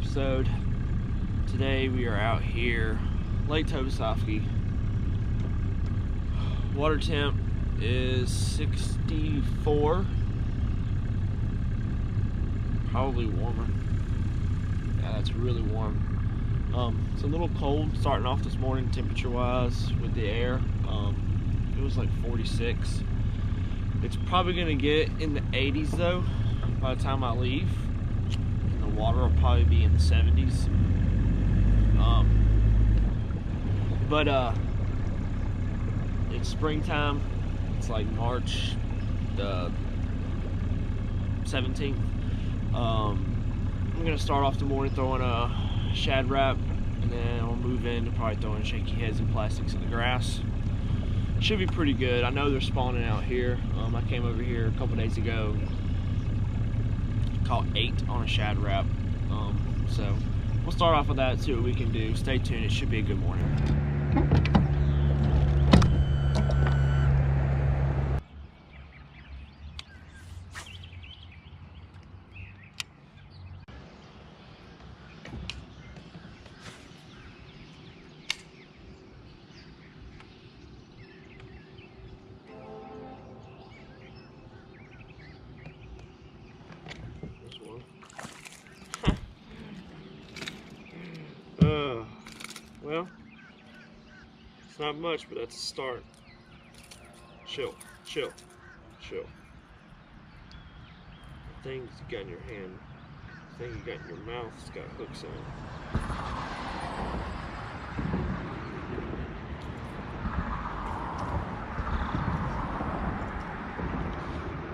episode. Today we are out here, Lake Tobesofkee. Water temp is 64. Probably warmer. Yeah, that's really warm. It's a little cold starting off this morning temperature wise with the air. It was like 46. It's probably gonna get in the 80s though by the time I leave. And the water will probably be in the 70s. But it's springtime. It's like March the 17th. I'm gonna start off the morning throwing a shad wrap, and then I'll move into probably throwing shaky heads and plastics in the grass. Should be pretty good. I know they're spawning out here. I came over here a couple days ago, caught 8 on a shad wrap. So we'll start off with that, see what we can do. Stay tuned, it should be a good morning. Well, it's not much, but that's a start. Chill, chill, chill. The things you got in your hand, the thing you got in your mouth, it's got hooks in it.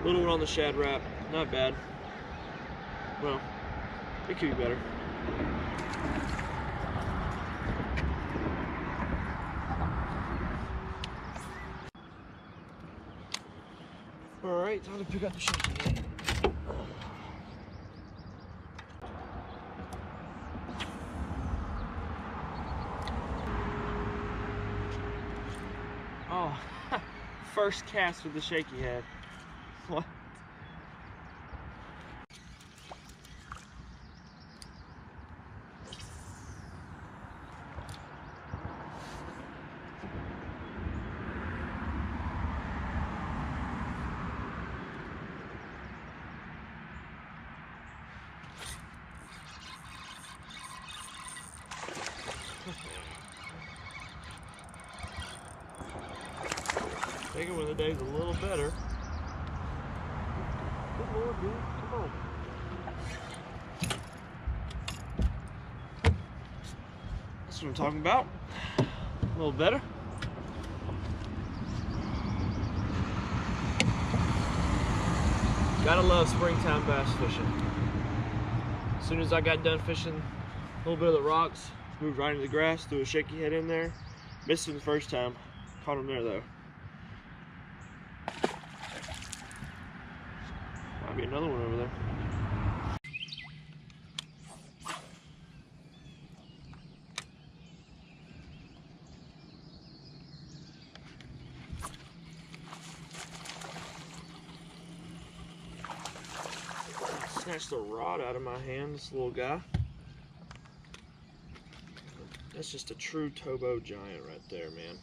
Little one on the shad wrap, not bad. Well, it could be better. Alright, time to pick up the shaky head. Oh, first cast with the shaky head. What? Take it when the day's a little better. Good Lord, dude. Come on. That's what I'm talking about. A little better. Gotta love springtime bass fishing. As soon as I got done fishing a little bit of the rocks, moved right into the grass, threw a shaky head in there. Missed him the first time. Caught him there though. Might be another one over there. Snatched the rod out of my hand, this little guy. That's just a true Tobo giant right there, man.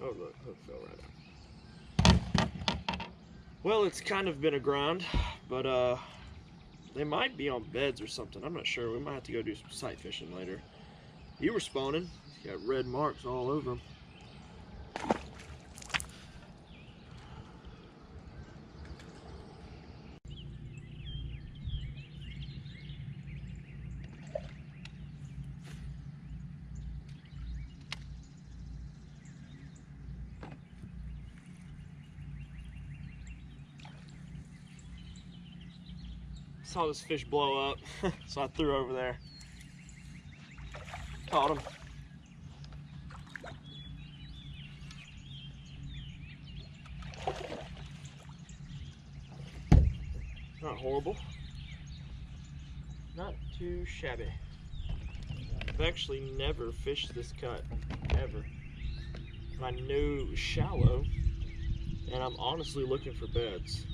Oh look, hook fell right out. Well, it's kind of been a grind, but they might be on beds or something. I'm not sure. We might have to go do some sight fishing later. You were spawning. He's got red marks all over him. Saw this fish blow up, so I threw over there. Caught him. Not horrible. Not too shabby. I've actually never fished this cut, ever. I knew it was shallow, and I'm honestly looking for beds.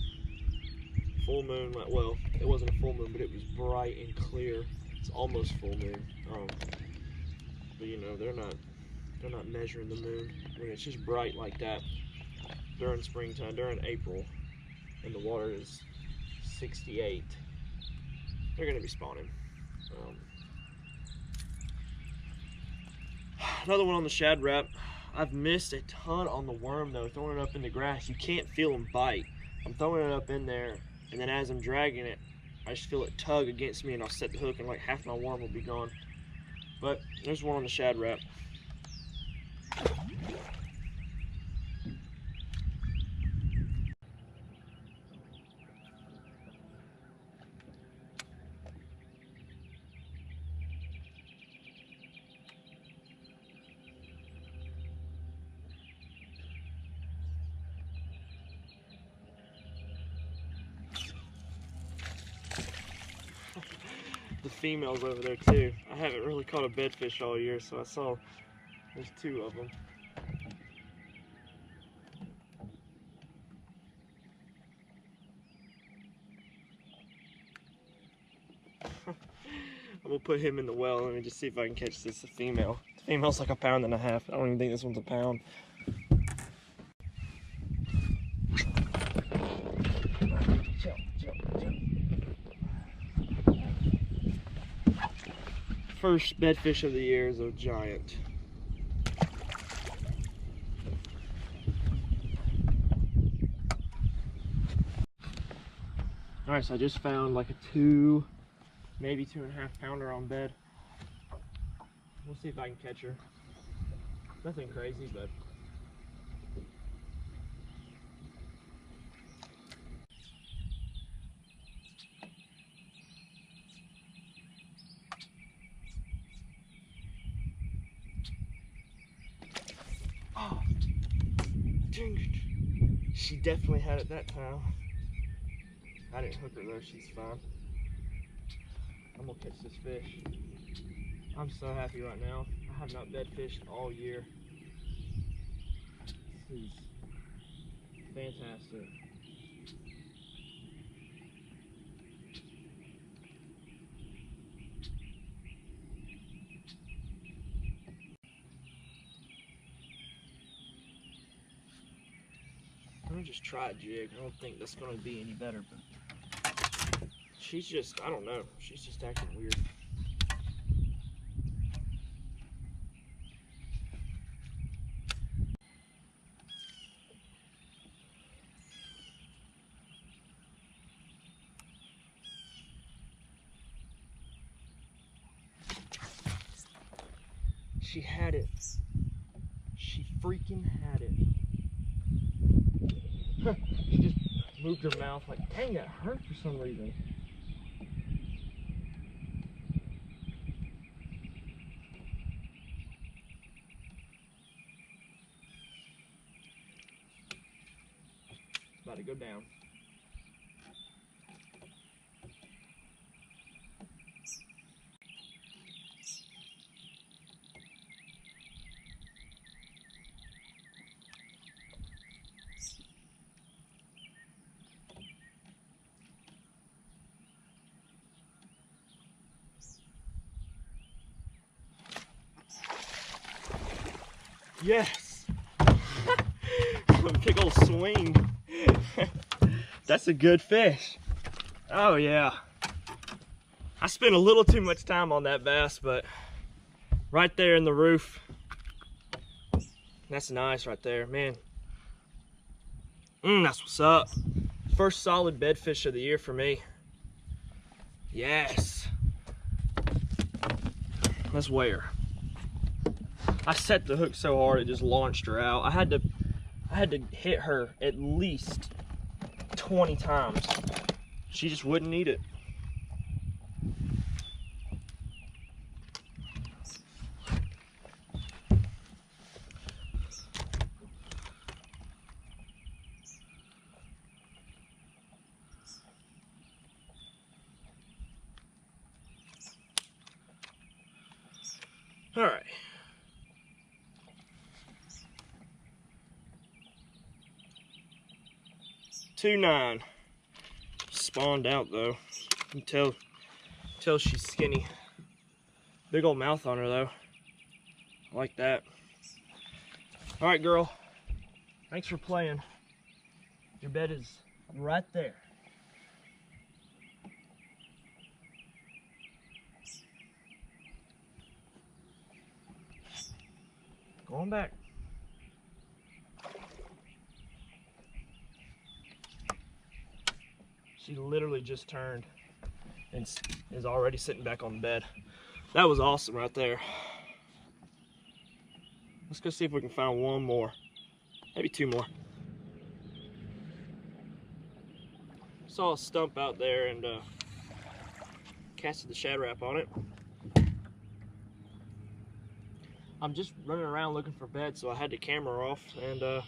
Full moon, well, it wasn't a full moon, but it was bright and clear. It's almost full moon. But you know, they're not measuring the moon when it's just bright like that during springtime, during April, and the water is 68. They're gonna be spawning. Another one on the shad wrap. I've missed a ton on the worm though, throwing it up in the grass. You can't feel them bite. I'm throwing it up in there, and then as I'm dragging it, I just feel it tug against me, and I'll set the hook, and like half my worm will be gone. But there's one on the shad wrap. The females over there too. I haven't really caught a bedfish all year, so I saw there's 2 of them. I'm gonna put him in the well. Let me just see if I can catch this female. The female's like 1.5 pounds. I don't even think this one's a pound. First bedfish of the year is a giant. Alright, so I just found like a 2, maybe 2.5 pounder on bed. We'll see if I can catch her. Nothing crazy, but oh, dang it. She definitely had it that time. I didn't hook her though, she's fine. I'm gonna catch this fish. I'm so happy right now. I have not bed fished all year. This is fantastic. I'm gonna just try a jig. I don't think that's gonna be any better, but she's just, I don't know, she's just acting weird. She had it. She freaking had it. She just moved her mouth like, dang, that hurt for some reason. About to go down. Yes! Big old swing. That's a good fish. Oh yeah. I spent a little too much time on that bass, but right there in the roof. That's nice right there, man. That's what's up. First solid bedfish of the year for me. Yes. Let's weigh her. I set the hook so hard it just launched her out. I had to hit her at least 20 times. She just wouldn't eat it. All right. $2.9. Spawned out though. You can tell she's skinny. Big old mouth on her though. I like that. All right, girl. Thanks for playing. Your bed is right there. Going back. She literally just turned and is already sitting back on the bed. That was awesome right there. Let's go see if we can find one more. Maybe two more. Saw a stump out there and casted the Shad Rap on it. I'm just running around looking for beds, so I had the camera off, and I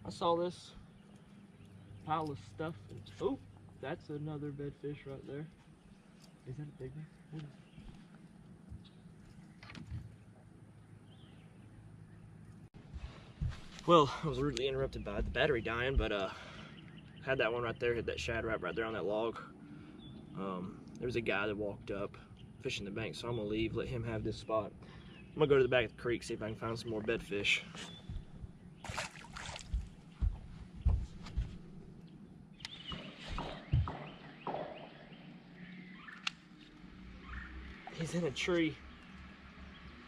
saw this pile of stuff. Oh, that's another bedfish right there. Is that a big one? What is it? Well, I was rudely interrupted by the battery dying, but had that one right there, hit that Shad Rap right there on that log. There was a guy that walked up fishing the bank, so I'm gonna leave, let him have this spot. I'm gonna go to the back of the creek, see if I can find some more bedfish. He's in a tree.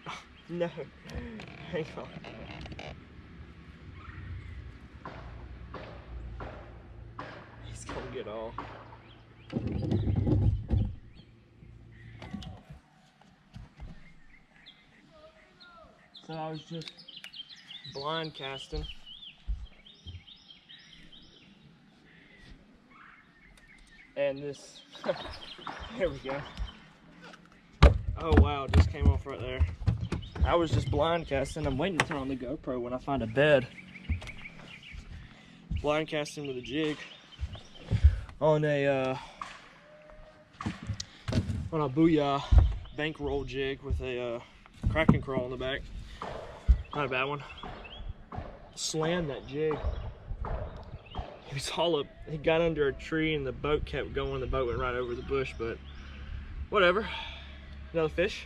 Oh, no, hang on. He's gonna get all. So I was just blind casting. And this, here we go. Oh wow, it just came off right there. I was just blind casting. I'm waiting to turn on the GoPro when I find a bed. Blind casting with a jig on a booyah bankroll jig with a Kraken crawl on the back. Not a bad one. Slammed that jig. He was all up. He got under a tree and the boat kept going. The boat went right over the bush, but whatever. Another fish.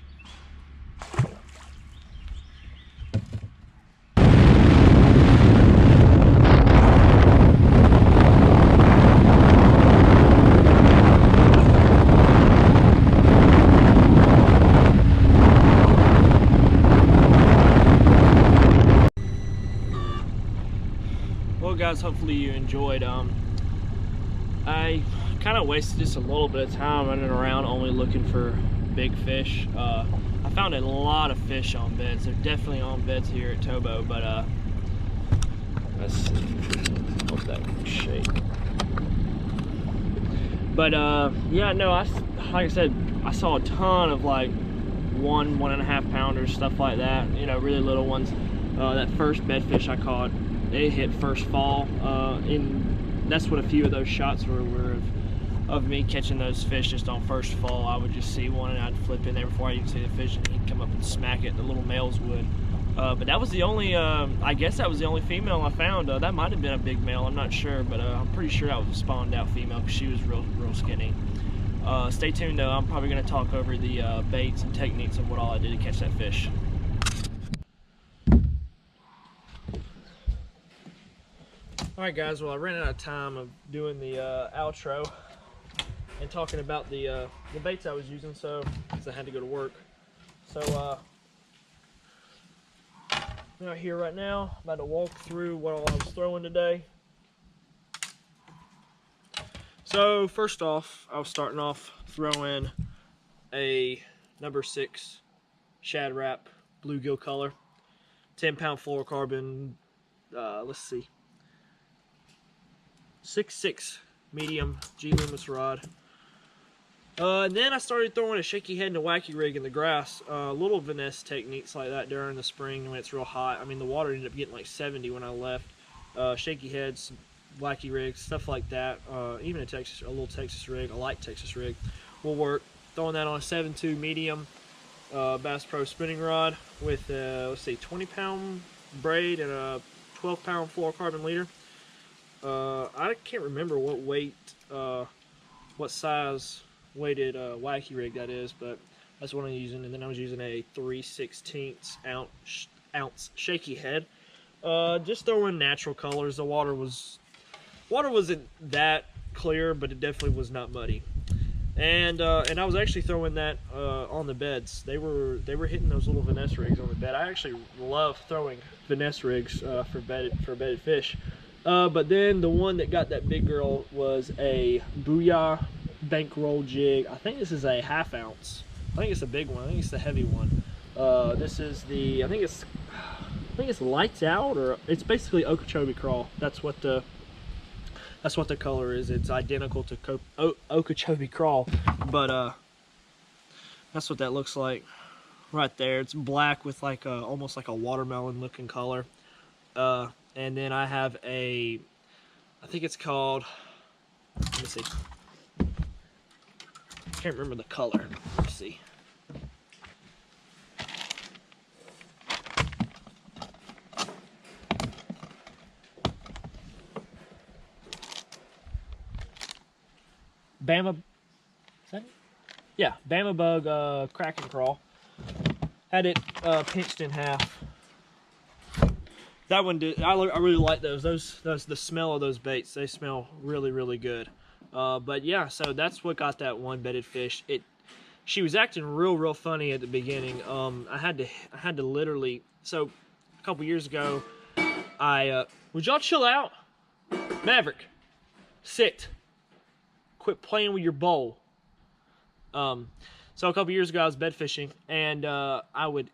Well guys, hopefully you enjoyed. I kind of wasted just a little bit of time running around only looking for big fish. I found a lot of fish on beds. They're definitely on beds here at Tobo, but let's see what's that shake. But yeah, no, like I said, I saw a ton of like 1.5 pounders, stuff like that, you know, really little ones. That first bedfish I caught, it hit first fall, and that's what a few of those shots were of me catching those fish just on first fall. I would just see one and I'd flip in there before I even see the fish, and he'd come up and smack it. The little males would. But that was the only, I guess that was the only female I found. That might have been a big male, I'm not sure, but I'm pretty sure that was a spawned out female because she was real skinny. Stay tuned though, I'm probably going to talk over the baits and techniques of what all I did to catch that fish. Alright guys, well I ran out of time of doing the outro and talking about the baits I was using, so because I had to go to work. So I'm out here right now, about to walk through what all I was throwing today. So first off, I was starting off throwing a number 6 Shad Rap bluegill color, 10-pound fluorocarbon, let's see, 6.6 medium G Loomis rod. And then I started throwing a shaky head and a wacky rig in the grass. Little finesse techniques like that during the spring when it's real hot. I mean, the water ended up getting like 70 when I left. Shaky heads, wacky rigs, stuff like that. Even a little Texas rig, a light Texas rig will work. Throwing that on a 7.2 medium Bass Pro spinning rod with let's see, 20-pound braid and a 12-pound fluorocarbon leader. I can't remember what weight, what size weighted wacky rig that is, but That's what I'm using. And then I was using a 3/16 ounce shaky head. Just throwing natural colors. The water wasn't that clear, but it definitely was not muddy. And I was actually throwing that on the beds. They were hitting those little finesse rigs on the bed. I actually love throwing finesse rigs for bedded fish. But then the one that got that big girl was a Booyah bankroll jig. I think this is a 1/2 ounce. I think it's a big one. I think it's the heavy one. This is the I think it's lights out, or it's basically Okeechobee crawl. That's what the color is. It's identical to Okeechobee crawl, but that's what that looks like right there. It's black with like almost like a watermelon looking color. And then I have I think it's called, let me see, I can't remember the color. Let's see. Bama, is that it? Yeah, Bama Bug Crack and Crawl. Had it pinched in half. That one did. I really like those. The smell of those baits. They smell really, really good. But yeah, so that's what got that one bedded fish. She was acting real funny at the beginning. I had to literally. So a couple years ago, would y'all chill out? Maverick, sit. Quit playing with your bowl. So a couple years ago I was bed fishing, and I would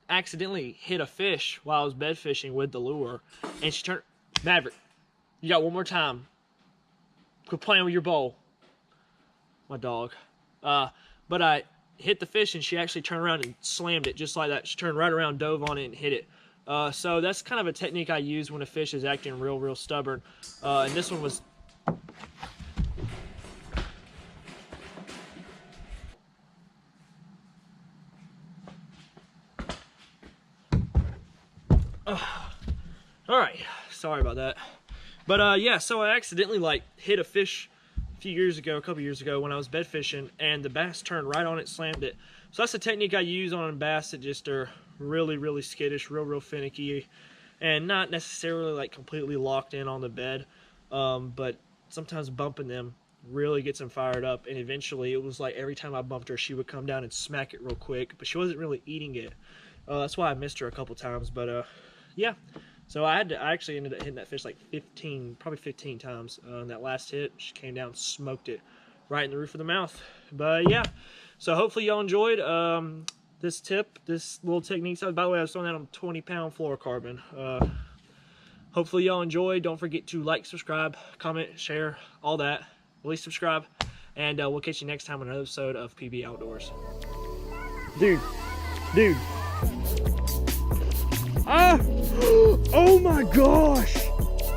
accidentally hit a fish while I was bed fishing with the lure, and she turned, Maverick, you got one more time. Quit playing with your bowl. My dog. But I hit the fish, and she actually turned around and slammed it just like that. She turned right around, dove on it, and hit it. So that's kind of a technique I use when a fish is acting real stubborn. And this one was. All right, sorry about that. But yeah, so I accidentally like hit a fish a couple years ago when I was bed fishing, and the bass turned right on it, slammed it. So that's a technique I use on bass that just are really skittish, real finicky, and not necessarily like completely locked in on the bed. But sometimes bumping them really gets them fired up, and eventually it was like every time I bumped her, she would come down and smack it real quick, but she wasn't really eating it. That's why I missed her a couple times. But yeah, so I actually ended up hitting that fish like probably 15 times. On that last hit, she came down, smoked it right in the roof of the mouth. But yeah, so hopefully y'all enjoyed this tip, this little technique. So by the way, I was throwing that on 20-pound fluorocarbon. Hopefully y'all enjoyed. Don't forget to like, subscribe, comment, share, all that. At least subscribe, and we'll catch you next time on another episode of PB Outdoors. Dude. Ah! Oh my gosh!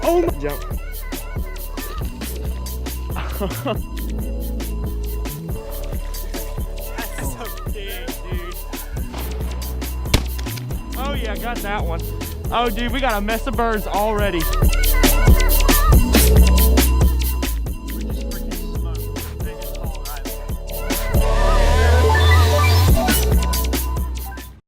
Oh my jump! That's so big, dude. Oh yeah, got that one. Oh dude, we got a mess of birds already.